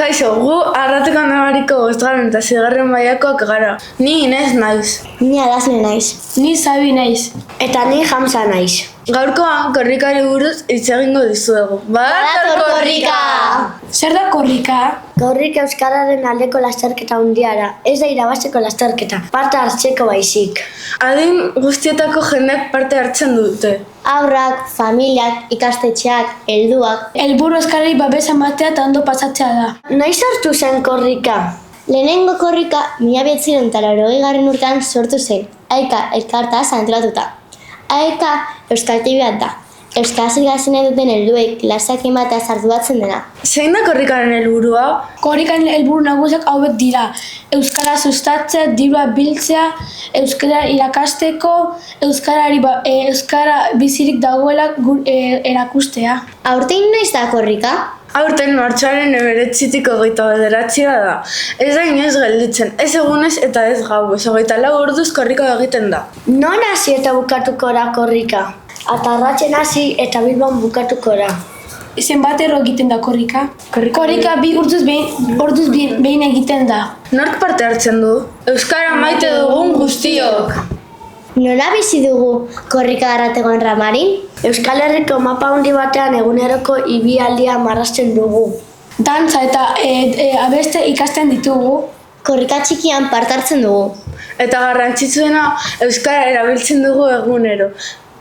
Kaixo, gu arrateko nabariko 5. eta 6. mailakoak gara. Ni Inez naiz. Ni Alasne naiz. Ni Sabi naiz. Eta ni Hamza naiz. Gaurkoan korrikari buruz hitz egingo dizuegu. Badator korrika! Zer da korrika? Korrika euskararen aldeko lasterketa handiara. Ez da irabazteko lasterketa, parte hartzeko baizik. Adin guztietako jendeak parte hartzen dute. Haurrak, familiak, ikastetxeak, helduak. Helburu euskarari babesa ematea eta ondo pasatzea da. Noiz sortu zen korrika? Lehenengo korrika 1980 urtean sortu zen. Aika elkartaz antolatuta. Aika euskaltegi bat da. Euskaraz ikasten duten helduek klaseak emateaz arduratzen dena. Zein da korrikaren helburua? Korrikan helburu nagusiak hauek dira. Euskara sustatzea, dirua biltzea, euskara irakasteko, euskara bizirik dagoela erakustea. Aurten noiz da korrika? Aurten martxoaren 9-tik 29 da. Ez da inoiz gelditzen, ez egunez eta ez gauez, 24 orduz korrika egiten da. Non hasi eta bukatuko da korrika? Atarratzen hasi eta Bilbon bukatuko da. Zenbatero egiten da korrika? Korrika 2 orduz behin egiten da. Nork parte hartzen du? Euskara maite dugun guztiok! Nola bizi dugu korrika arrategoen Ramarin? Euskal Herriko mapa handi batean eguneroko ibialdia marrazten dugu. Dantza eta abeste ikasten ditugu. Korrika txikian parte hartzen dugu. Eta garrantzitsuena, euskara erabiltzen dugu egunero.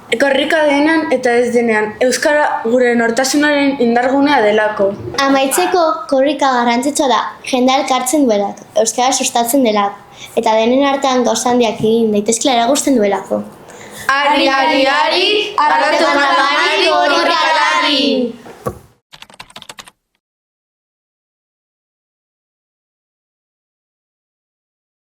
Korrika denean eta ez denean, euskara gure nortasunaren indargunea delako. Amaitzeko korrika garrantzitsua da, jendea elkartzen duelako, euskara sustatzen delako, eta denen artean gauza handiak egin daitezkela erakusten duelako. Ari, arrato Ramari korrikalari!